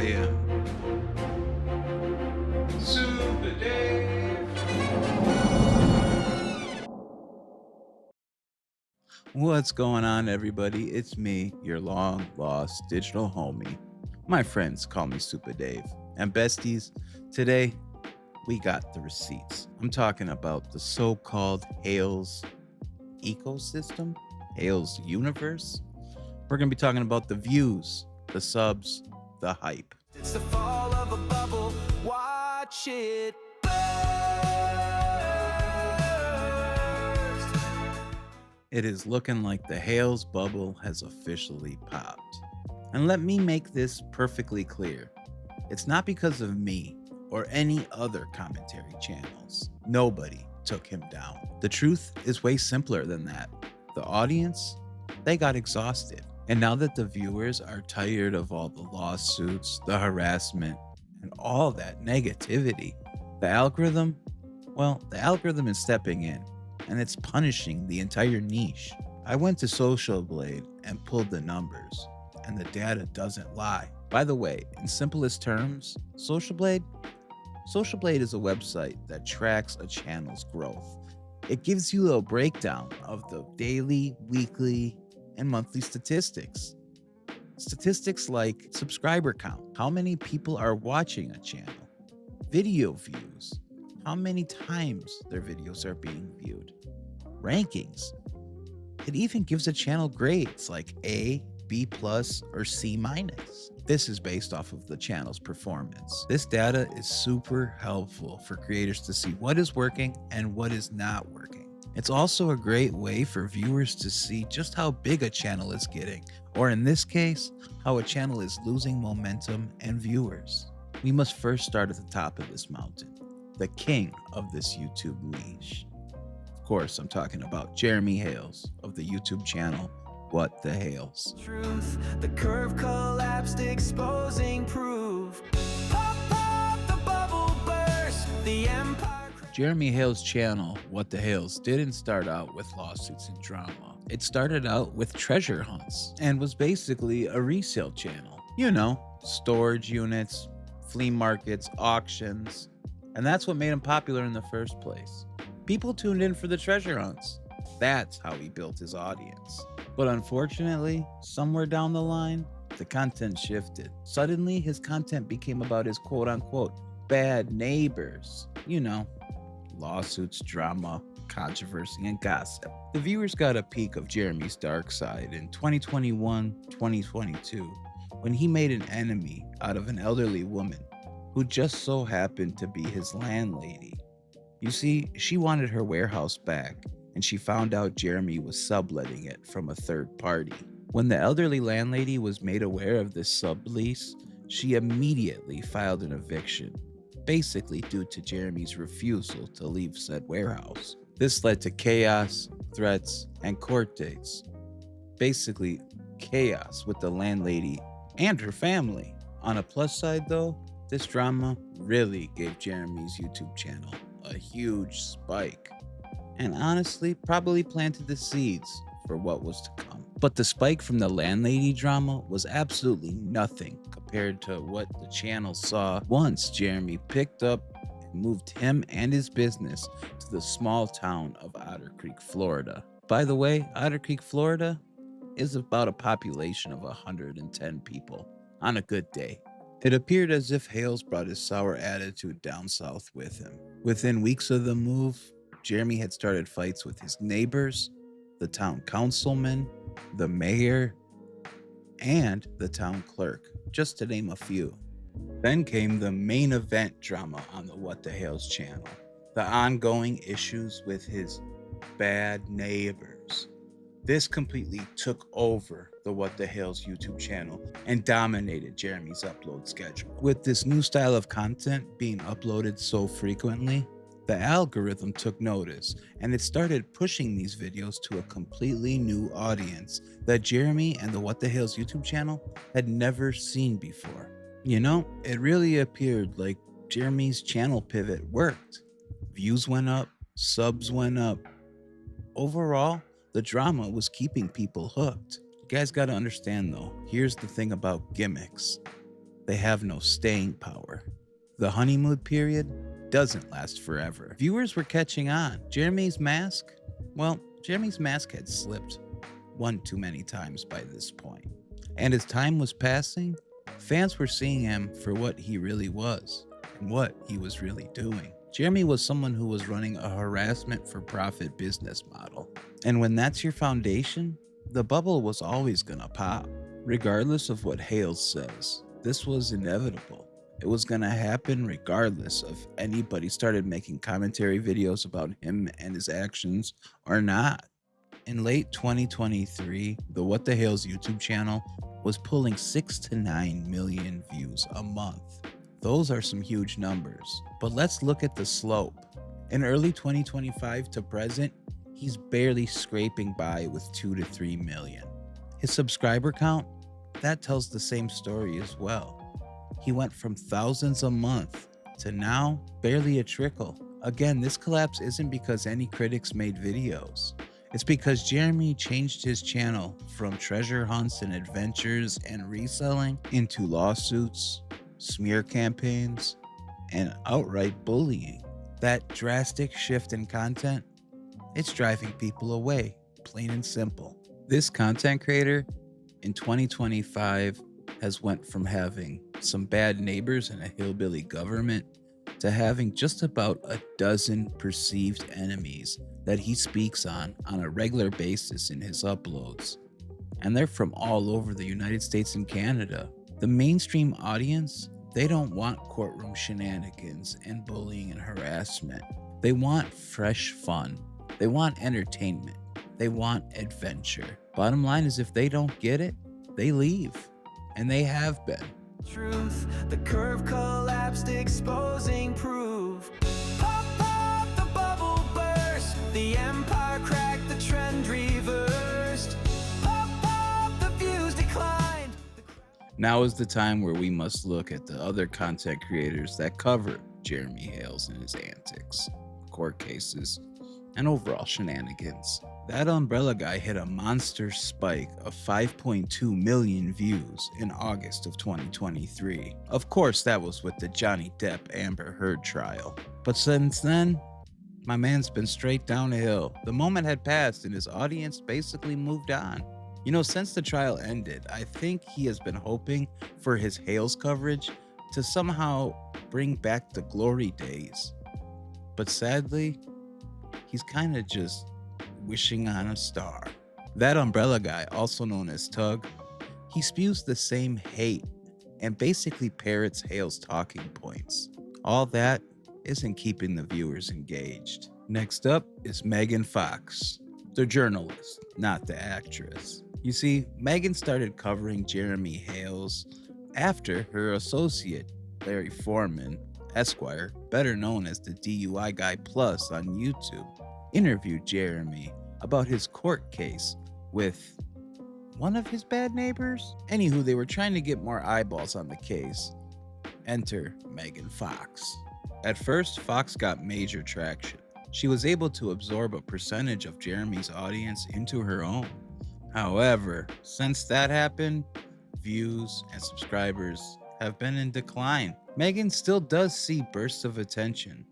am Supa Dave. What's going on, everybody? It's me, your long lost digital homie. My friends call me Supa Dave. And besties, today we got the receipts. I'm talking about the so-called Hales ecosystem, Hales universe. We're going to be talking about the views, the subs, the hype. It's the fall of a bubble, watch it burst. It is looking like the Hales bubble has officially popped. And let me make this perfectly clear. It's not because of me or any other commentary channels. Nobody took him down. The truth is way simpler than that. The audience, they got exhausted. And now that the viewers are tired of all the lawsuits, the harassment, and all that negativity, the algorithm is stepping in and it's punishing the entire niche. I went to Social Blade and pulled the numbers, and the data doesn't lie. By the way, in simplest terms, Social Blade is a website that tracks a channel's growth. It gives you a breakdown of the daily, weekly, and monthly statistics. Statistics like subscriber count, how many people are watching a channel, video views, how many times their videos are being viewed, rankings. It even gives a channel grades like A, B+, or C-. This is based off of the channel's performance. This data is super helpful for creators to see what is working and what is not working. It's also a great way for viewers to see just how big a channel is getting, or in this case, how a channel is losing momentum and viewers. We must first start at the top of this mountain, the king of this YouTube niche. Of course, I'm talking about Jeremy Hales of the YouTube channel What the Hales. Truth, the curve collapsed, exposing proof. Pop, pop, the bubble burst, the empire. Jeremy Hales' channel, What the Hales, didn't start out with lawsuits and drama. It started out with treasure hunts and was basically a resale channel. You know, storage units, flea markets, auctions. And that's what made him popular in the first place. People tuned in for the treasure hunts. That's how he built his audience. But unfortunately, somewhere down the line, the content shifted. Suddenly, his content became about his quote-unquote bad neighbors. You know, lawsuits, drama, controversy, and gossip. The viewers got a peek of Jeremy's dark side in 2021-2022 when he made an enemy out of an elderly woman who just so happened to be his landlady. You see, she wanted her warehouse back, and she found out Jeremy was subletting it from a third party. When the elderly landlady was made aware of this sublease, she immediately filed an eviction, basically due to Jeremy's refusal to leave said warehouse. This led to chaos, threats, and court dates. Basically, chaos with the landlady and her family. On a plus side though, this drama really gave Jeremy's YouTube channel a huge spike, and honestly probably planted the seeds for what was to come. But the spike from the landlady drama was absolutely nothing compared to what the channel saw once Jeremy picked up and moved him and his business to the small town of Otter Creek, Florida. By the way, Otter Creek, Florida is about a population of 110 people on a good day. It appeared as if Hales brought his sour attitude down south with him. Within weeks of the move, Jeremy had started fights with his neighbors, the town councilman, the mayor, and the town clerk, just to name a few. Then came the main event drama on the What the Hales channel, the ongoing issues with his bad neighbors. This completely took over the What the Hales YouTube channel and dominated Jeremy's upload schedule. With this new style of content being uploaded so frequently, the algorithm took notice and it started pushing these videos to a completely new audience that Jeremy and the What the Hales YouTube channel had never seen before. You know, it really appeared like Jeremy's channel pivot worked. Views went up, subs went up. Overall, the drama was keeping people hooked. You guys gotta understand though, here's the thing about gimmicks. they have no staying power. The honeymoon period doesn't last forever. Viewers were catching on. Jeremy's mask had slipped one too many times by this point. And as time was passing, fans were seeing him for what he really was and what he was really doing. Jeremy was someone who was running a harassment for profit business model. And when that's your foundation, the bubble was always gonna pop. Regardless of what Hales says, this was inevitable. It was gonna happen regardless of anybody started making commentary videos about him and his actions or not. In late 2023, the What the Hales YouTube channel was pulling 6 to 9 million views a month. Those are some huge numbers, but let's look at the slope. In early 2025 to present, he's barely scraping by with 2 to 3 million. His subscriber count, that tells the same story as well. He went from thousands a month to now barely a trickle. Again, this collapse isn't because any critics made videos. It's because Jeremy changed his channel from treasure hunts and adventures and reselling into lawsuits, smear campaigns, and outright bullying. That drastic shift in content, it's driving people away, plain and simple. This content creator in 2025 has went from having some bad neighbors and a hillbilly government to having just about a dozen perceived enemies that he speaks on a regular basis in his uploads. And they're from all over the United States and Canada. The mainstream audience, they don't want courtroom shenanigans and bullying and harassment. They want fresh fun. They want entertainment. They want adventure. Bottom line is, if they don't get it, they leave. And they have been. Truth, the curve collapsed, exposing proof. Pop, pop, the bubble burst. The empire cracked, the trend reversed. Pop, pop, the views declined. Now is the time where we must look at the other content creators that cover Jeremy Hales and his antics, court cases, and overall shenanigans. That umbrella guy hit a monster spike of 5.2 million views in August of 2023. Of course, that was with the Johnny Depp Amber Heard trial. But since then, my man's been straight downhill. The moment had passed and his audience basically moved on. You know, since the trial ended, I think he has been hoping for his Hales coverage to somehow bring back the glory days. But sadly, he's kind of just wishing on a star. That umbrella guy, also known as Tug, he spews the same hate and basically parrots Hale's talking points. All that isn't keeping the viewers engaged. Next up is Megan Fox, the journalist, not the actress. You see, Megan started covering Jeremy Hales after her associate, Larry Foreman, Esquire, better known as the DUI Guy Plus on YouTube, interviewed Jeremy about his court case with one of his bad neighbors. Anywho, they were trying to get more eyeballs on the case. Enter Megan Fox. At first, Fox got major traction. She was able to absorb a percentage of Jeremy's audience into her own. However, since that happened, views and subscribers have been in decline. Megan still does see bursts of attention.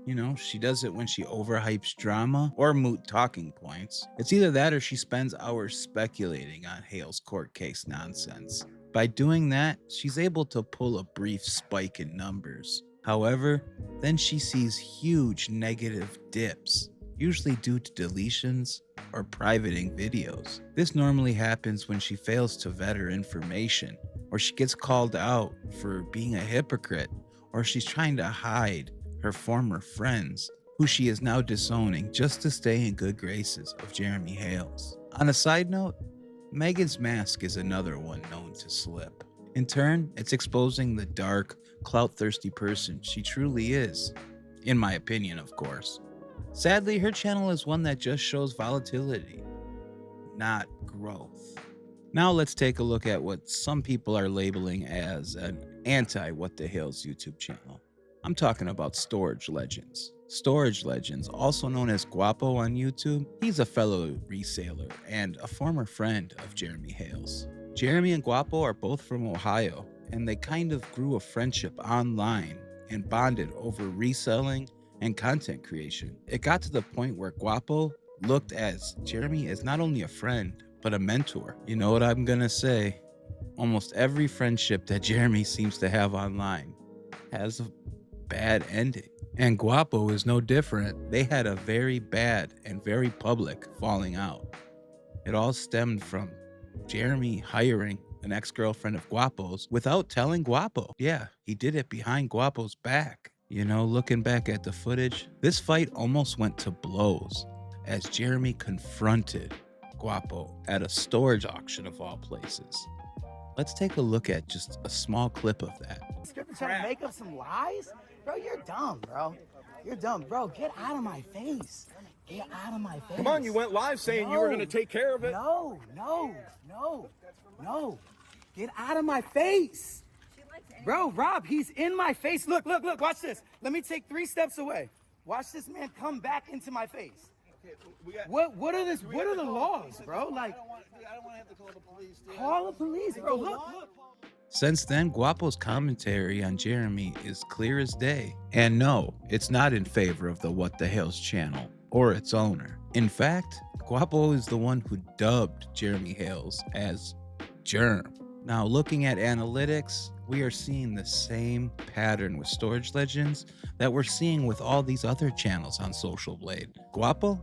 You know, she does it when she overhypes drama or moot talking points. It's either that or she spends hours speculating on Hale's court case nonsense. By doing that, she's able to pull a brief spike in numbers. However, then she sees huge negative dips, usually due to deletions or privating videos. This normally happens when she fails to vet her information, or she gets called out for being a hypocrite, or she's trying to hide her former friends, who she is now disowning just to stay in good graces of Jeremy Hales. On a side note, Megan's mask is another one known to slip. In turn, it's exposing the dark, clout-thirsty person she truly is. In my opinion, of course. Sadly, her channel is one that just shows volatility, not growth. Now let's take a look at what some people are labeling as an anti-What the Hales YouTube channel. I'm talking about Storage Legends. Storage Legends, also known as Guapo on YouTube, he's a fellow reseller and a former friend of Jeremy Hales. Jeremy and Guapo are both from Ohio, and they kind of grew a friendship online and bonded over reselling and content creation. It got to the point where Guapo looked at Jeremy as not only a friend, but a mentor. You know what I'm gonna say? Almost every friendship that Jeremy seems to have online has a bad ending. And Guapo is no different. They had a very bad and very public falling out. It all stemmed from Jeremy hiring an ex-girlfriend of Guapo's without telling Guapo. Yeah, he did it behind Guapo's back. You know, looking back at the footage, this fight almost went to blows as Jeremy confronted Guapo at a storage auction of all places. Let's take a look at just a small clip of that. Script trying to make up some lies? Bro, you're dumb, bro. You're dumb. Bro, get out of my face. Get out of my face. Come on, you went live saying you were going to take care of it. No. Get out of my face. Bro, Rob, he's in my face. Look, watch this. Let me take 3 steps away. Watch this man come back into my face. What are the laws, bro? Like, I don't want to have to call the police. Dude. call the police, bro. Look. Since then, Guapo's commentary on Jeremy is clear as day. And no, it's not in favor of the What the Hales channel or its owner. In fact, Guapo is the one who dubbed Jeremy Hales as Germ. Now, looking at analytics, we are seeing the same pattern with Storage Legends that we're seeing with all these other channels on Social Blade. Guapo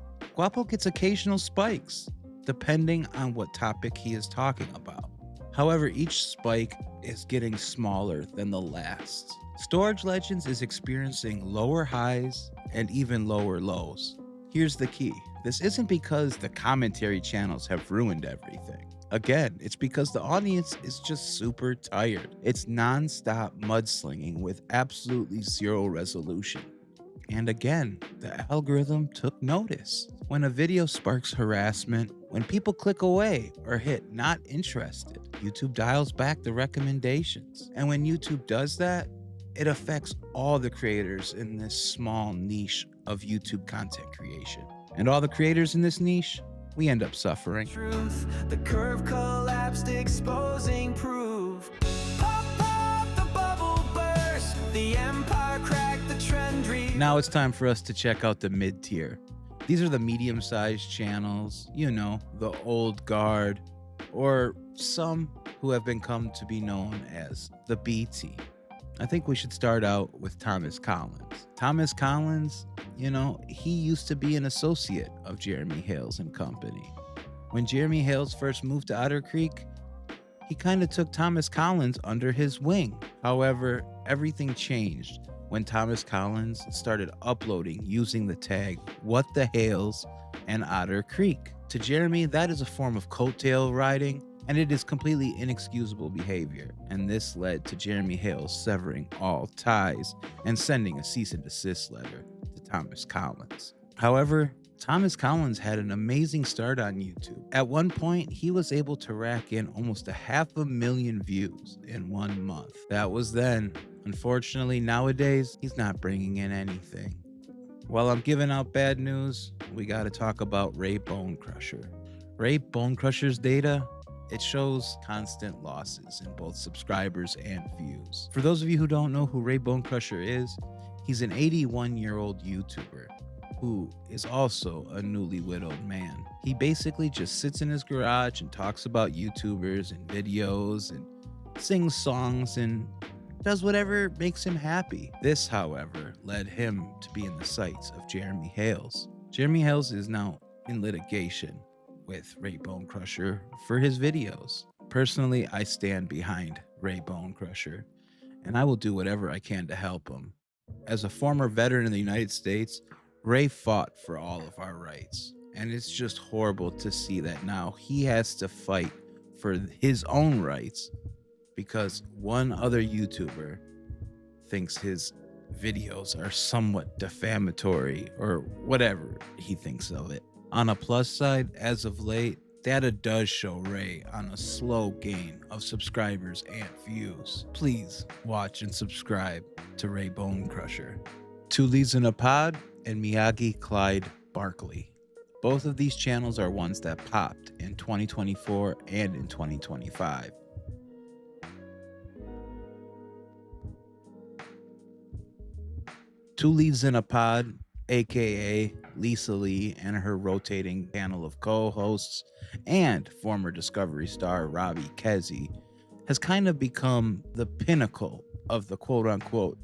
gets occasional spikes, depending on what topic he is talking about. However, each spike is getting smaller than the last. Storage Legends is experiencing lower highs and even lower lows. Here's the key. This isn't because the commentary channels have ruined everything. Again, it's because the audience is just super tired. It's non-stop mudslinging with absolutely zero resolution. And again, the algorithm took notice. When a video sparks harassment, when people click away or hit not interested, YouTube dials back the recommendations. And when YouTube does that, it affects all the creators in this small niche of YouTube content creation. And all the creators in this niche, we end up suffering. Truth, the curve collapsed, exposing proof. Pop, the bubble burst, the empire cracked, the trend Now it's time for us to check out the mid-tier. These are the medium-sized channels, you know, the old guard, or some who have become to be known as the B team. I think we should start out with Thomas Collins. Thomas Collins, you know, he used to be an associate of Jeremy Hales and company. When Jeremy Hales first moved to Otter Creek, he kind of took Thomas Collins under his wing. However, everything changed when Thomas Collins started uploading using the tag What the Hales and Otter Creek. To Jeremy, that is a form of coattail riding, and it is completely inexcusable behavior. And this led to Jeremy Hales severing all ties and sending a cease and desist letter to Thomas Collins. However, Thomas Collins had an amazing start on YouTube. At one point, he was able to rack in almost 500,000 views in 1 month. That was then. Unfortunately, nowadays, he's not bringing in anything. While I'm giving out bad news, we gotta talk about Ray Bonecrusher. Ray Bonecrusher's data, it shows constant losses in both subscribers and views. For those of you who don't know who Ray Bonecrusher is, he's an 81-year-old YouTuber who is also a newly widowed man. He basically just sits in his garage and talks about YouTubers and videos and sings songs and does whatever makes him happy. This, however, led him to be in the sights of Jeremy Hales. Jeremy Hales is now in litigation with Ray Bonecrusher for his videos. Personally, I stand behind Ray Bonecrusher, and I will do whatever I can to help him. As a former veteran in the United States, Ray fought for all of our rights, and it's just horrible to see that now he has to fight for his own rights because one other YouTuber thinks his videos are somewhat defamatory or whatever he thinks of it. On a plus side, as of late, data does show Ray on a slow gain of subscribers and views. Please watch and subscribe to Ray Bonecrusher. Two Leads in a Pod and Miyagi Clyde Barkley. Both of these channels are ones that popped in 2024 and in 2025. Two Leads in a Pod, aka Lisa Lee and her rotating panel of co-hosts, and former Discovery star Robbie Kesey, has kind of become the pinnacle of the quote-unquote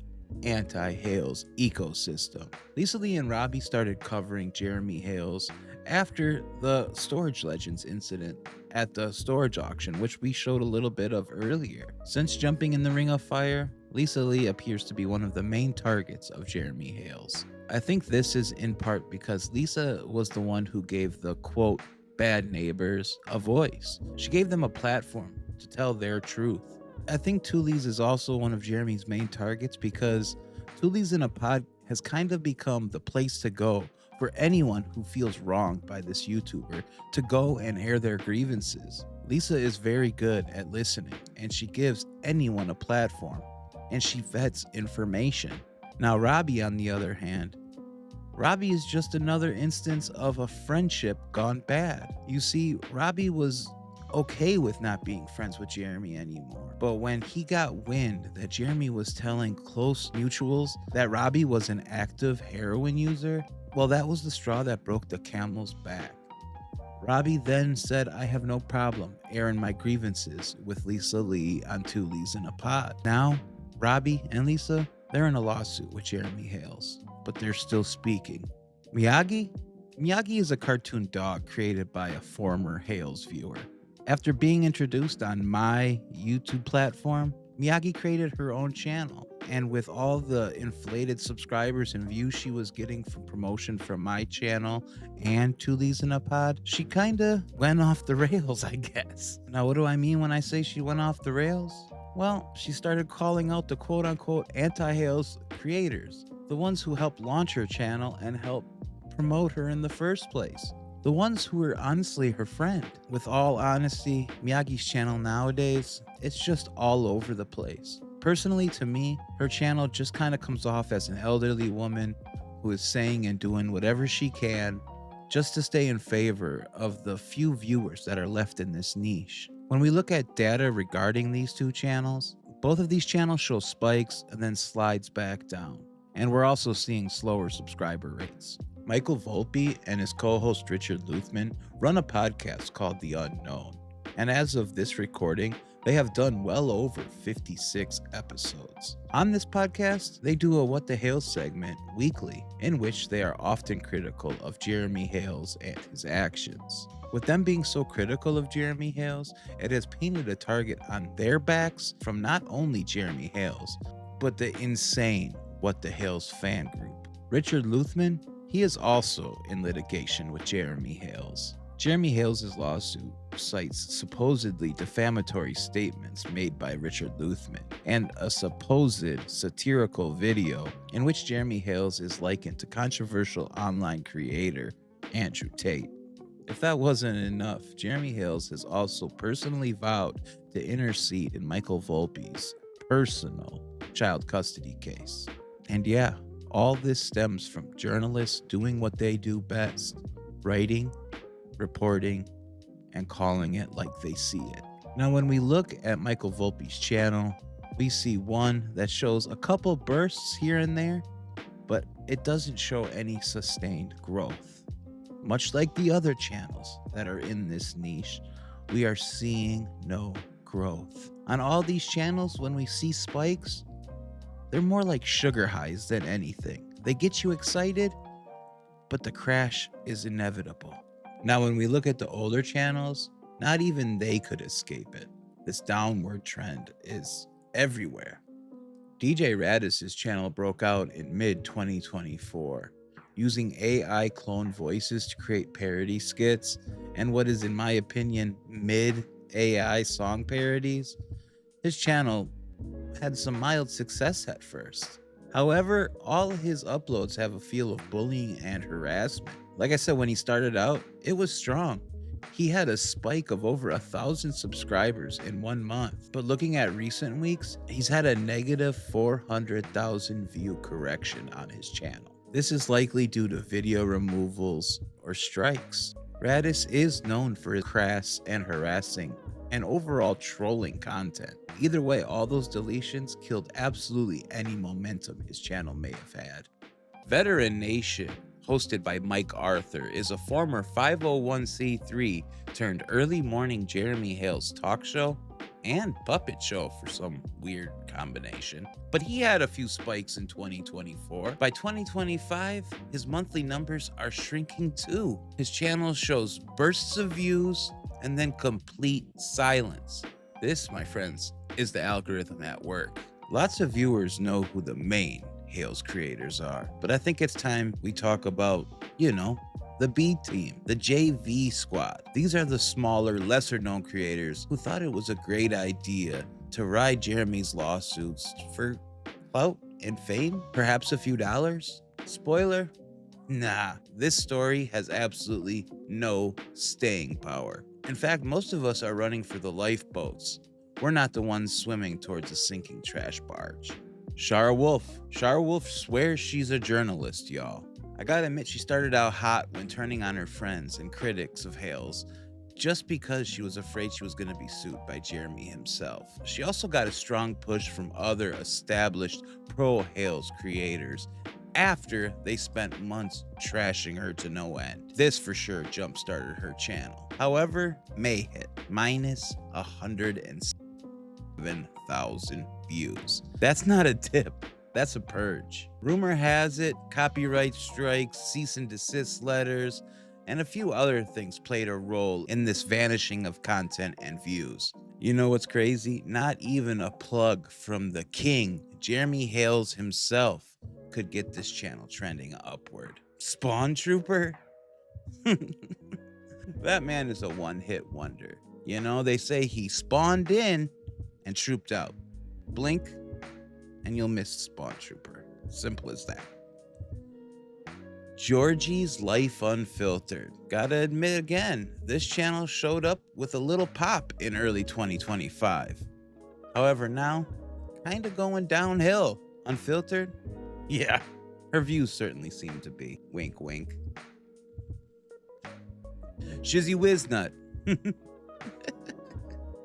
anti-Hales ecosystem. Lisa Lee and Robbie started covering Jeremy Hales after the Storage Legends incident at the storage auction, which we showed a little bit of earlier. Since jumping in the ring of fire, Lisa Lee appears to be one of the main targets of Jeremy Hales. I think this is in part because Lisa was the one who gave the quote bad neighbors a voice. She gave them a platform to tell their truth. I think Two Leads is also one of Jeremy's main targets because Two Leads in a Pod has kind of become the place to go for anyone who feels wronged by this YouTuber to go and air their grievances. Lisa is very good at listening, and she gives anyone a platform, and she vets information. Now Robbie, on the other hand, Robbie is just another instance of a friendship gone bad. You see, Robbie was okay with not being friends with Jeremy anymore. But when he got wind that Jeremy was telling close mutuals that Robbie was an active heroin user, well, that was the straw that broke the camel's back. Robbie then said, I have no problem airing my grievances with Lisa Lee on Two Leads in a Pod. Now, Robbie and Lisa, they're in a lawsuit with Jeremy Hales, but they're still speaking. Miyagi? Miyagi is a cartoon dog created by a former Hales viewer. After being introduced on my YouTube platform, Miyagi created her own channel. And with all the inflated subscribers and views she was getting from promotion from my channel and Two Leads in a Pod, she kinda went off the rails, I guess. Now, what do I mean when I say she went off the rails? Well, she started calling out the quote-unquote anti-Hales creators, the ones who helped launch her channel and helped promote her in the first place. The ones who were honestly her friend. With all honesty, Miyagi's channel nowadays, it's just all over the place. Personally, to me, her channel just kind of comes off as an elderly woman who is saying and doing whatever she can just to stay in favor of the few viewers that are left in this niche. When we look at data regarding these two channels, both of these channels show spikes and then slides back down. And we're also seeing slower subscriber rates. Michael Volpe and his co-host Richard Luthman run a podcast called The Unknown. And as of this recording, they have done well over 56 episodes. On this podcast, they do a What the Hales segment weekly, in which they are often critical of Jeremy Hales and his actions. With them being so critical of Jeremy Hales, it has painted a target on their backs from not only Jeremy Hales, but the insane What the Hales fan group. Richard Luthman, he is also in litigation with Jeremy Hales. Jeremy Hales' lawsuit cites supposedly defamatory statements made by Richard Luthman and a supposed satirical video in which Jeremy Hales is likened to controversial online creator Andrew Tate. If that wasn't enough, Jeremy Hales has also personally vowed to intercede in Michael Volpe's personal child custody case. And yeah, all this stems from journalists doing what they do best: writing, reporting, and calling it like they see it. Now, when we look at Michael Volpe's channel, we see one that shows a couple bursts here and there, but it doesn't show any sustained growth. Much like the other channels that are in this niche, we are seeing no growth. On all these channels, when we see spikes, they're more like sugar highs than anything. They get you excited, but the crash is inevitable. Now, when we look at the older channels, not even they could escape it. This downward trend is everywhere. DJ Radis's channel broke out in mid-2024, using AI clone voices to create parody skits and what is, in my opinion, mid-AI song parodies. His channel had some mild success at first. However, all his uploads have a feel of bullying and harassment. Like I said, when he started out, it was strong. He had a spike of over 1,000 subscribers in 1 month. But looking at recent weeks, he's had a negative 400,000 view correction on his channel. This is likely due to video removals or strikes. Radis is known for his crass and harassing and overall trolling content. Either way, all those deletions killed absolutely any momentum his channel may have had. Veteran Nation, hosted by Mike Arthur, is a former 501c3 turned early morning Jeremy Hales talk show and puppet show for some weird combination. But he had a few spikes in 2024. By 2025, his monthly numbers are shrinking too. His channel shows bursts of views and then complete silence. This, my friends, is the algorithm at work. Lots of viewers know who the main Hales creators are, but I think it's time we talk about, the B team, the JV squad. These are the smaller, lesser known creators who thought it was a great idea to ride Jeremy's lawsuits for clout and fame, perhaps a few dollars. Spoiler, nah, this story has absolutely no staying power. In fact, most of us are running for the lifeboats. We're not the ones swimming towards a sinking trash barge. Shara Wolf swears she's a journalist, y'all. I gotta admit, she started out hot when turning on her friends and critics of Hales just because she was afraid she was gonna be sued by Jeremy himself. She also got a strong push from other established pro-Hales creators after they spent months trashing her to no end. This for sure jump-started her channel. However, May hit minus 107,000 views. That's not a dip. That's a purge. Rumor has it, copyright strikes, cease and desist letters, and a few other things played a role in this vanishing of content and views. You know what's crazy? Not even a plug from the king, Jeremy Hales himself, could get this channel trending upward. Spawn Trooper? That man is a one-hit wonder. They say he spawned in and trooped out. Blink, and you'll miss Spawn Trooper. Simple as that. Georgie's Life Unfiltered. Gotta admit again, this channel showed up with a little pop in early 2025. However, now, kinda going downhill. Unfiltered? Yeah, her views certainly seem to be. Wink, wink. Shizzy Wiznut.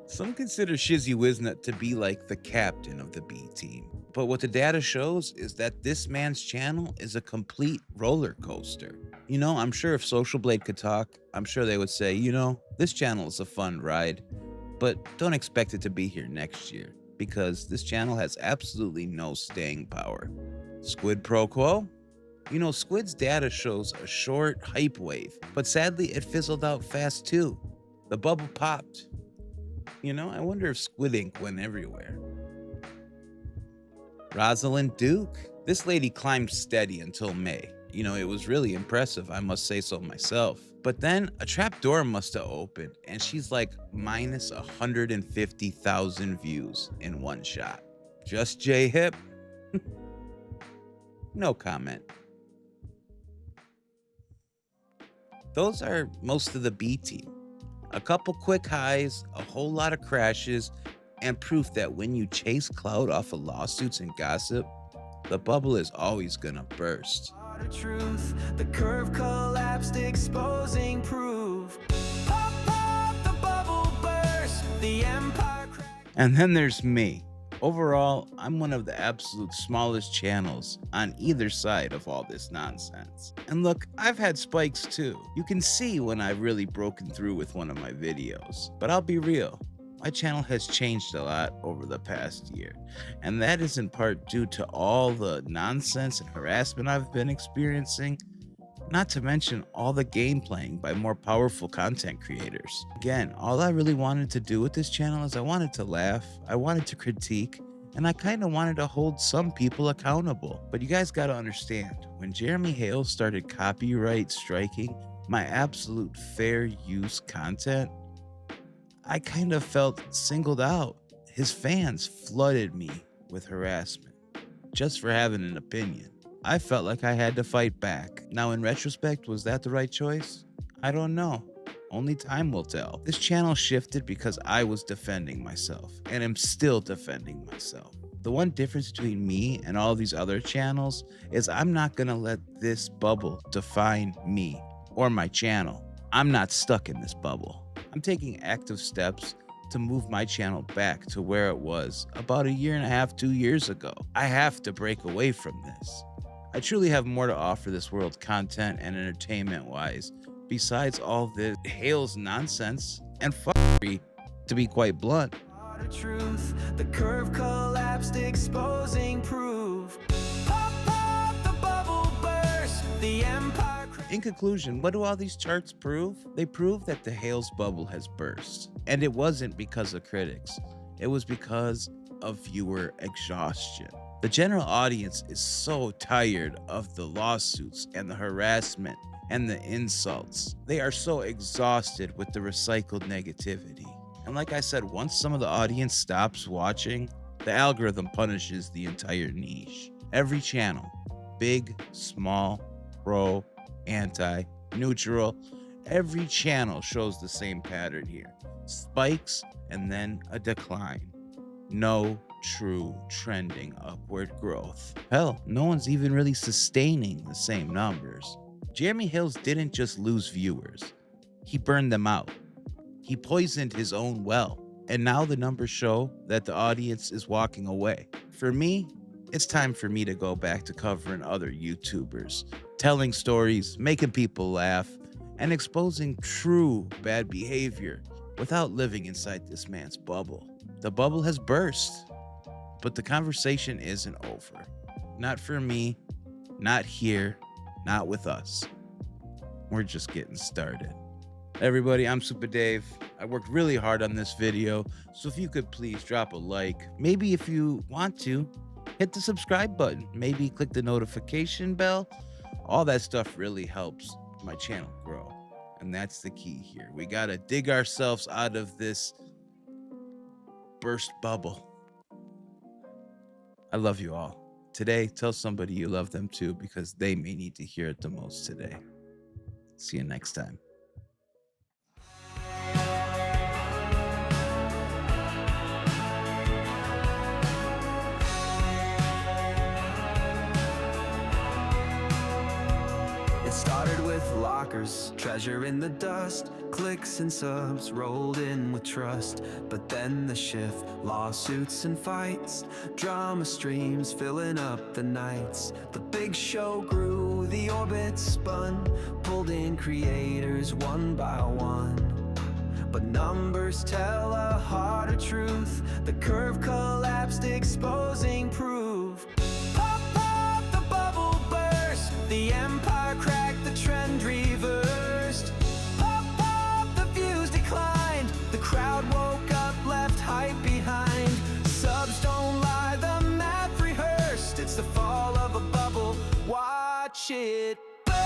Some consider Shizzy Wiznut to be like the captain of the B team. But what the data shows is that this man's channel is a complete roller coaster. I'm sure if Social Blade could talk, I'm sure they would say, this channel is a fun ride, but don't expect it to be here next year because this channel has absolutely no staying power. Squid Pro Quo? Squid's data shows a short hype wave, but sadly it fizzled out fast too. The bubble popped. I wonder if Squid Ink went everywhere. Rosalind Duke. This lady climbed steady until May. It was really impressive, I must say so myself. But then a trap door must have opened and she's like minus 150,000 views in one shot. Just J Hip? No comment. Those are most of the B team. A couple quick highs, a whole lot of crashes, and proof that when you chase clout off of lawsuits and gossip, the bubble is always gonna burst. Truth, the curve collapsed, exposing proof. Pop, pop, the bubble burst, the empire cracked. And then there's me. Overall, I'm one of the absolute smallest channels on either side of all this nonsense. And look, I've had spikes too. You can see when I've really broken through with one of my videos. But I'll be real, my channel has changed a lot over the past year. And that is in part due to all the nonsense and harassment I've been experiencing. Not to mention all the game playing by more powerful content creators. Again, all I really wanted to do with this channel is I wanted to laugh, I wanted to critique, and I kind of wanted to hold some people accountable. But you guys got to understand, when Jeremy Hales started copyright striking my absolute fair use content, I kind of felt singled out. His fans flooded me with harassment just for having an opinion. I felt like I had to fight back. Now, in retrospect, was that the right choice? I don't know. Only time will tell. This channel shifted because I was defending myself, and am still defending myself. The one difference between me and all these other channels is I'm not gonna let this bubble define me or my channel. I'm not stuck in this bubble. I'm taking active steps to move my channel back to where it was about 1.5 years, 2 years ago. I have to break away from this. I truly have more to offer this world content and entertainment wise, besides all this Hales nonsense and fuckery, to be quite blunt. Truth, the curve collapsed, exposing proof. Pop, pop, the bubble burst, the empire. In conclusion, what do all these charts prove? They prove that the Hales bubble has burst. And it wasn't because of critics. It was because of viewer exhaustion. The general audience is so tired of the lawsuits and the harassment and the insults. They are so exhausted with the recycled negativity. And like I said, once some of the audience stops watching, the algorithm punishes the entire niche. Every channel, big, small, pro, anti, neutral, every channel shows the same pattern here. Spikes and then a decline. No true trending upward growth. Hell, no one's even really sustaining the same numbers. Jeremy Hales didn't just lose viewers, he burned them out. He poisoned his own well, and now the numbers show that the audience is walking away. For me, it's time for me to go back to covering other YouTubers, telling stories, making people laugh, and exposing true bad behavior without living inside this man's bubble. The bubble has burst, but the conversation isn't over. Not for me, not here, not with us. We're just getting started. Everybody, I'm Supa Dave. I worked really hard on this video, so if you could please drop a like, maybe if you want to, hit the subscribe button, maybe click the notification bell. All that stuff really helps my channel grow, and that's the key here. We gotta dig ourselves out of this burst bubble. I love you all. Today, tell somebody you love them too, because they may need to hear it the most today. See you next time. It started with lockers, treasure in the dust, clicks and subs rolled in with trust. But then the shift, lawsuits and fights, drama streams filling up the nights. The big show grew, the orbit spun, pulled in creators one by one. But numbers tell a harder truth, the curve collapsed, exposing proof. Pop, pop, the bubble burst, the empire cracked, the trend reversed. Pop, pop, the views declined, the crowd woke up, left hype behind. Subs don't lie, the math rehearsed, it's the fall of a bubble, watch it burst.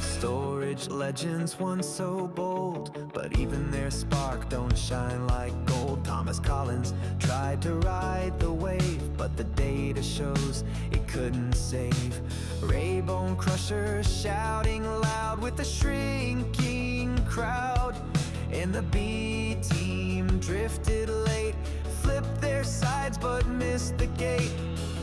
Storage legends once so bold, but even their spark don't shine like gold. Thomas Collins tried to ride the wave, but the data shows it couldn't save. Raybone Crusher shouting loud with the shrinking crowd, and the B team drifted late, flipped their sides but missed the gate.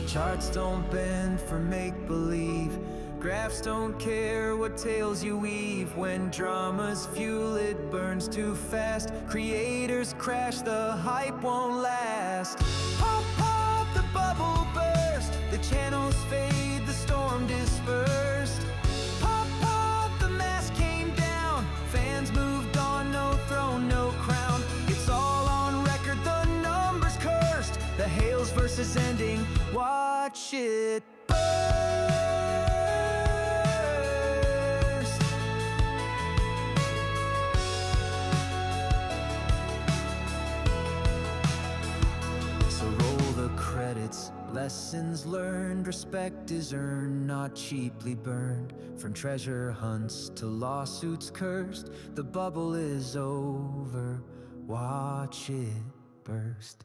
Charts don't bend for make-believe, graphs don't care what tales you weave. When dramas fuel, it burns too fast. Creators crash, the hype won't last. Pop, pop, the bubble burst, the channels fade, the storm dispersed. Pop, pop, the mask came down, fans moved on, no throne, no crown. It's all on record, the numbers cursed, the Hales versus ending, watch it burst. Lessons learned, respect is earned, not cheaply burned. From treasure hunts to lawsuits cursed, the bubble is over, watch it burst.